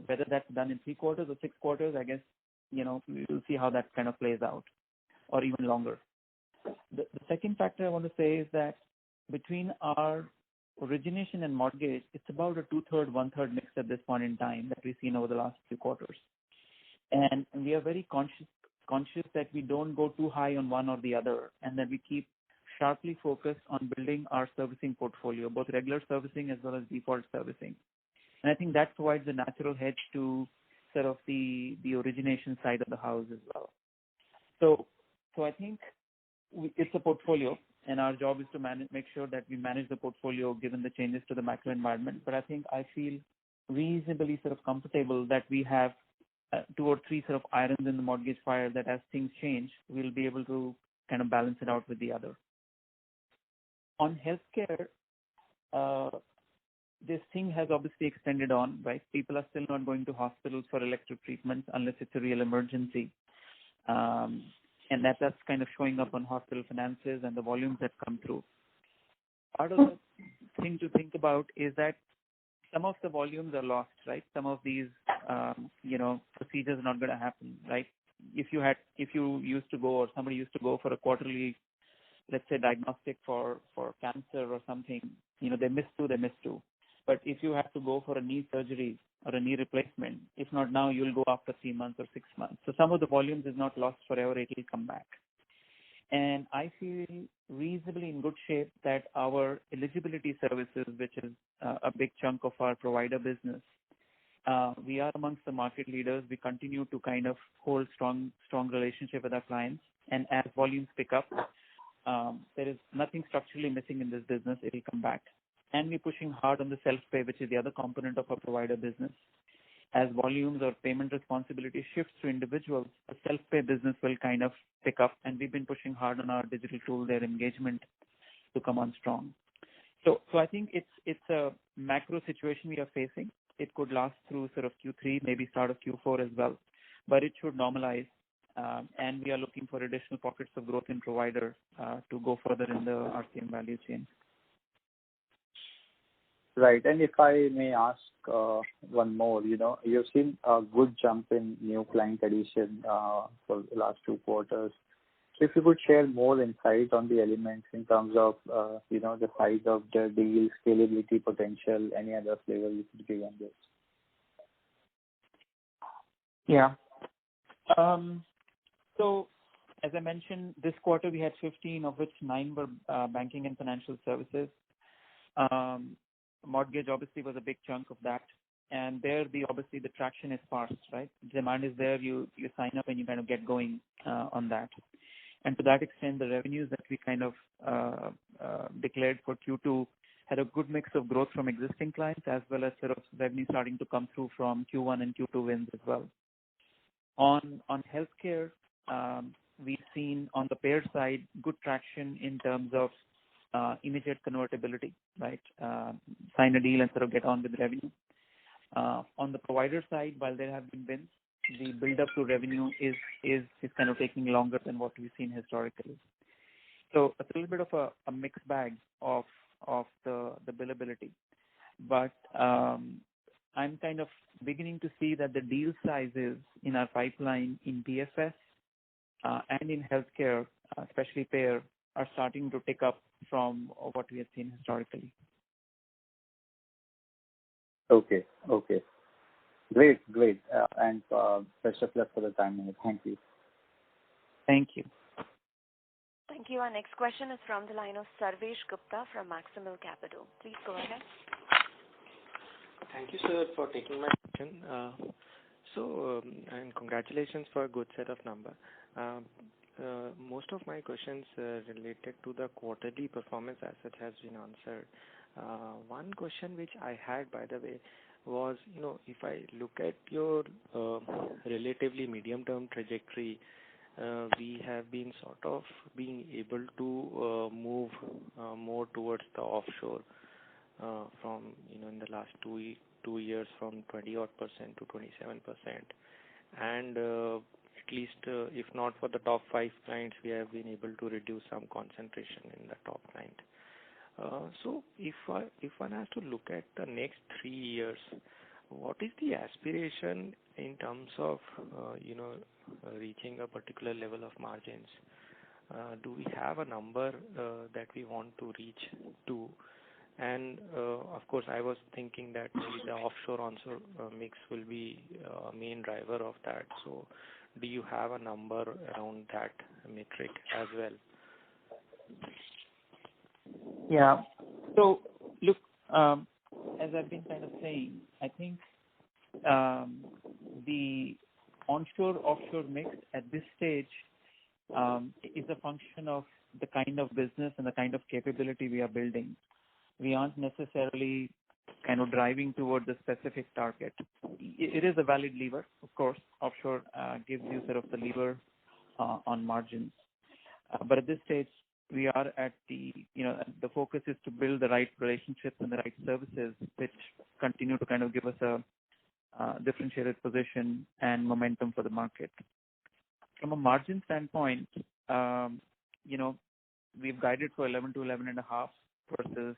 B: Whether that's done in 3 quarters or 6 quarters, I guess, we will see how that kind of plays out, or even longer. The second factor I want to say is that between our origination and mortgage, it's about a 2/3, 1/3 mix at this point in time that we've seen over the last few quarters. And we are very conscious that we don't go too high on one or the other, and that we keep sharply focused on building our servicing portfolio, both regular servicing as well as default servicing. And I think that provides a natural hedge to sort of the origination side of the house as well. So I think it's a portfolio, and our job is to make sure that we manage the portfolio given the changes to the macro environment. But I feel reasonably sort of comfortable that we have 2 or 3 sort of irons in the mortgage fire, that as things change, we'll be able to kind of balance it out with the other. On healthcare, this thing has obviously extended on, right? People are still not going to hospitals for elective treatments unless it's a real emergency. And that's kind of showing up on hospital finances and the volumes that come through. Part of the thing to think about is that some of the volumes are lost, right? Some of these, procedures are not going to happen, right? If you used to go, or somebody used to go for a quarterly, let's say, diagnostic for cancer or something, they miss two. But if you have to go for a knee surgery or a knee replacement, if not now, you'll go after 3 months or 6 months. So some of the volumes is not lost forever, it will come back. And I feel reasonably in good shape that our eligibility services, which is a big chunk of our provider business, we are amongst the market leaders. We continue to kind of hold strong relationship with our clients. And as volumes pick up, there is nothing structurally missing in this business. It will come back. And we're pushing hard on the self-pay, which is the other component of our provider business. As volumes or payment responsibility shifts to individuals, the self-pay business will kind of pick up. And we've been pushing hard on our digital tool, their engagement, to come on strong. So I think it's a macro situation we are facing. It could last through sort of Q3, maybe start of Q4 as well. But it should normalize. And we are looking for additional pockets of growth in provider to go further in the RCM value chain.
J: Right. And if I may ask one more, you've seen a good jump in new client addition for the last 2 quarters. So if you could share more insight on the elements in terms of, the size of the deal, scalability potential, any other flavor you could give on this.
B: Yeah. So as I mentioned, this quarter we had 15, of which 9 were banking and financial services. Mortgage obviously was a big chunk of that. And there, obviously the traction is fast, right? Demand is there, you sign up and you kind of get going on that. And to that extent, the revenues that we kind of declared for Q2 had a good mix of growth from existing clients as well as sort of revenue starting to come through from Q1 and Q2 wins as well. On healthcare, we've seen on the payer side good traction in terms of immediate convertibility, right? Sign a deal and sort of get on with revenue. On the provider side, while there have been wins, the build up to revenue is kind of taking longer than what we've seen historically. So it's a little bit of a mixed bag of the billability. But I'm kind of beginning to see that the deal sizes in our pipeline in BFS and in healthcare, especially payer, are starting to pick up from what we have seen historically.
J: Okay. Great. And best of luck for the time. Thank you.
B: Thank you.
C: Thank you. Our next question is from the line of Sarvesh Gupta from Maximal Capital. Please go ahead.
K: Thank you, sir, for taking my question. And congratulations for a good set of numbers. Most of my questions related to the quarterly performance as such has been answered. One question which I had, by the way, was, if I look at your relatively medium-term trajectory, we have been sort of being able to move more towards the offshore from, in the last 2 years from 20% to 27%. And at least if not for the top 5 clients, we have been able to reduce some concentration in the top client. So if one has to look at the next 3 years, what is the aspiration in terms of, reaching a particular level of margins? Do we have a number that we want to reach to? And of course, I was thinking that maybe the offshore-onshore mix will be a main driver of that. So do you have a number around that metric as well?
B: Yeah. So look, as I've been kind of saying, I think the onshore-offshore mix at this stage is a function of the kind of business and the kind of capability we are building. We aren't necessarily kind of driving towards a specific target. It is a valid lever, of course. Offshore gives you sort of the lever on margins. But at this stage, we are at the focus is to build the right relationships and the right services which continue to kind of give us a differentiated position and momentum for the market. From a margin standpoint, we've guided for 11 to 11.5 versus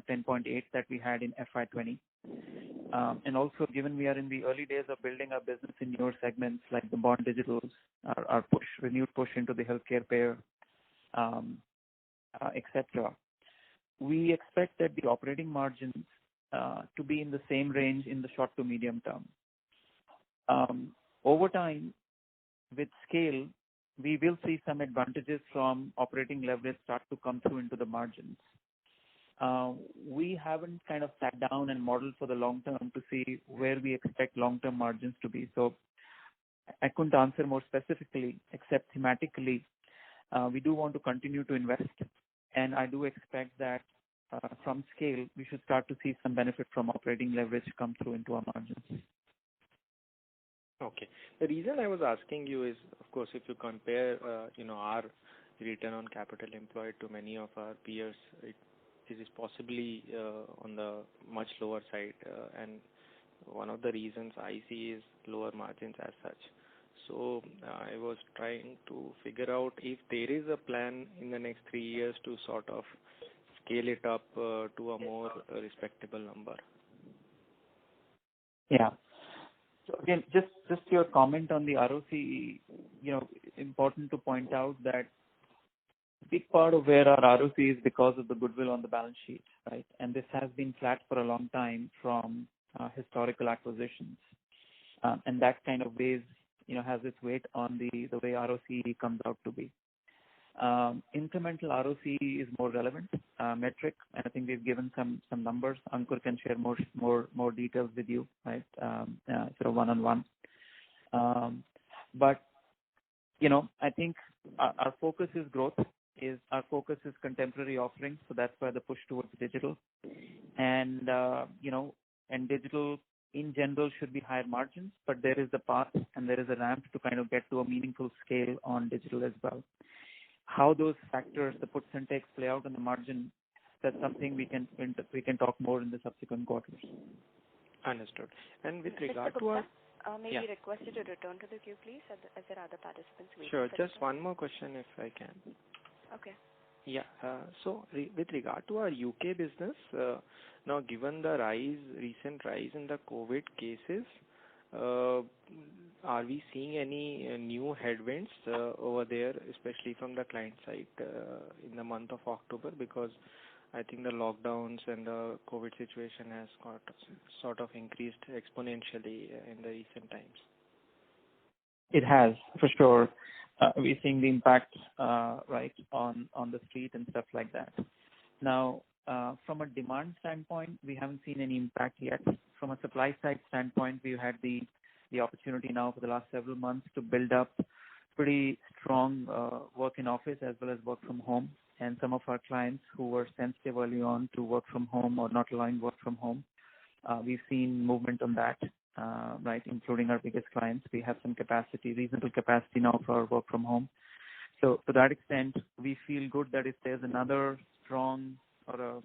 B: 10.8 that we had in FY20. And also, given we are in the early days of building our business in newer segments like the bond digitals, our renewed push into the healthcare payer, etc., we expect that the operating margins to be in the same range in the short to medium term. Over time, with scale, we will see some advantages from operating leverage start to come through into the margins. We haven't kind of sat down and modeled for the long term to see where we expect long-term margins to be. So I couldn't answer more specifically, except thematically, we do want to continue to invest. And I do expect that from scale, we should start to see some benefit from operating leverage come through into our margins.
K: Okay. The reason I was asking you is, of course, if you compare, our return on capital employed to many of our peers, it is possibly on the much lower side. And one of the reasons I see is lower margins as such. So I was trying to figure out if there is a plan in the next 3 years to sort of scale it up to a more respectable number.
B: Yeah. So again, just your comment on the ROCE, important to point out that a big part of where our ROCE is because of the goodwill on the balance sheet, right? And this has been flat for a long time from historical acquisitions. And that kind of weighs, has its weight on the way ROCE comes out to be. Incremental ROCE is more relevant metric, and I think we've given some numbers. Ankur can share more details with you, right? Sort of one-on-one. But I think our focus is growth. Our focus is contemporary offerings, so that's why the push towards digital, and and digital in general should be higher margins, but there is a path and there is a ramp to kind of get to a meaningful scale on digital as well. How those factors, the puts and takes, play out on the margin, that's something we can talk more in the subsequent quarters.
K: Understood. And with regard to our...
C: May we request you to return to the queue, please, as there are other participants waiting.
K: Sure. Just one more question, if I can.
C: Okay.
K: Yeah. So with regard to our UK business, now given the recent rise in the COVID cases, are we seeing any new headwinds over there, especially from the client side in the month of October? Because I think the lockdowns and the COVID situation has got sort of increased exponentially in the recent times.
B: It has, for sure. We're seeing the impact right on the street and stuff like that. Now, from a demand standpoint, we haven't seen any impact yet. From a supply side standpoint, we've had the opportunity now for the last several months to build up pretty strong work in office as well as work from home. And some of our clients who were sensitive early on to work from home or not allowing work from home, we've seen movement on that, right, including our biggest clients. We have some reasonable capacity now for our work from home. So to that extent, we feel good that if there's another strong or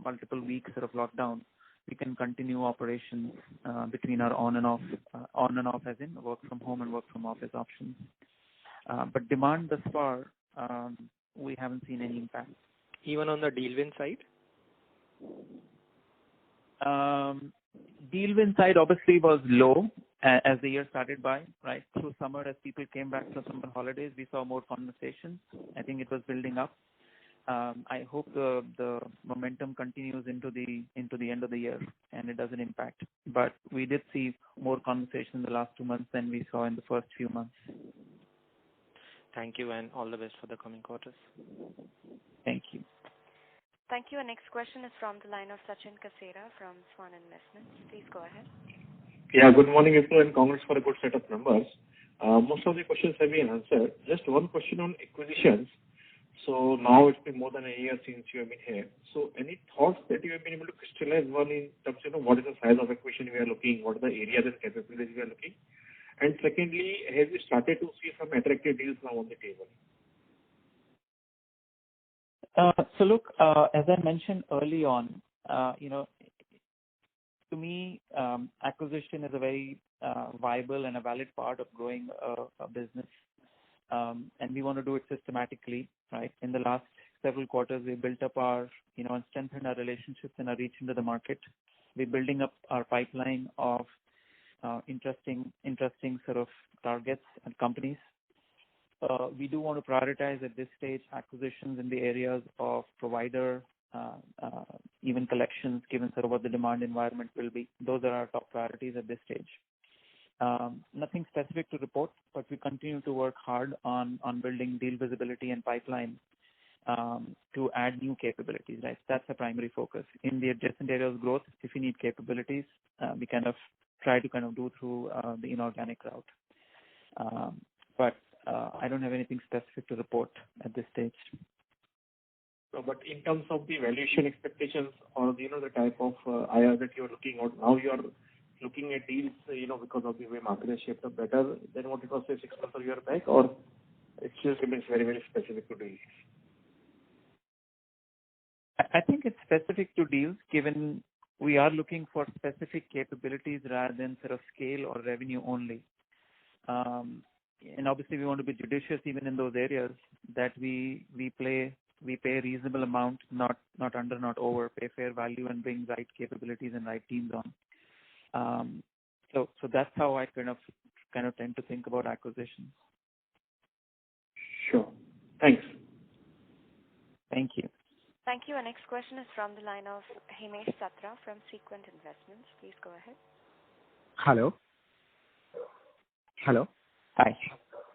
B: multiple weeks sort of lockdown, we can continue operations between our on and off as in work from home and work from office options. But demand thus far, we haven't seen any impact.
K: Even on the deal win side?
B: Deal win side obviously was low as the year started by, right? Through summer, as people came back from summer holidays, we saw more conversations. I think it was building up. I hope the momentum continues into the end of the year and it doesn't impact. But we did see more conversation in the last 2 months than we saw in the first few months.
K: Thank you, and all the best for the coming quarters.
B: Thank you.
C: Thank you. Our next question is from the line of Sachin Kasera from Swan Investments. Please go ahead.
L: Yeah, good morning, everyone, and congrats for a good set of numbers. Most of the questions have been answered. Just one question on acquisitions. So now it's been more than a year since you have been here. So any thoughts that you have been able to crystallize, one in terms of what is the size of acquisition we are looking, what are the areas and capabilities we are looking? And secondly, have you started to see some attractive deals now on the table?
B: So look, as I mentioned early on, to me, acquisition is a very viable and a valid part of growing a business. And we want to do it systematically, right? In the last several quarters, we built up our, and strengthened our relationships and our reach into the market. We're building up our pipeline of interesting sort of targets and companies. We do want to prioritize at this stage acquisitions in the areas of provider, even collections, given sort of what the demand environment will be. Those are our top priorities at this stage. Nothing specific to report, but we continue to work hard on building deal visibility and pipeline to add new capabilities, right? That's the primary focus. In the adjacent areas of growth, if you need capabilities, we kind of try to kind of do through the inorganic route. But I don't have anything specific to report at this stage.
L: No, but in terms of the valuation expectations or, the type of IR that you're looking at, now you are looking at deals, because of the way market has shaped up better than what it was, say, 6 months or a year back, or it still remains very, very specific to deals?
B: I think it's specific to deals, given we are looking for specific capabilities rather than sort of scale or revenue only. And obviously, we want to be judicious even in those areas that we pay a reasonable amount, not under, not over, pay fair value and bring right capabilities and right teams on. So that's how I kind of tend to think about acquisitions.
L: Sure. Thanks.
B: Thank you.
C: Thank you. Our next question is from the line of Himesh Satra from Sequent Investments. Please go ahead.
M: Hello.
B: Hi.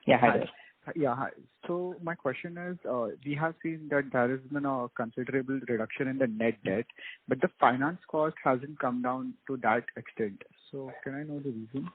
B: Yeah, hi there.
M: Yeah, hi. So my question is, we have seen that there has been a considerable reduction in the net debt, but the finance cost hasn't come down to that extent. So can I know the reason?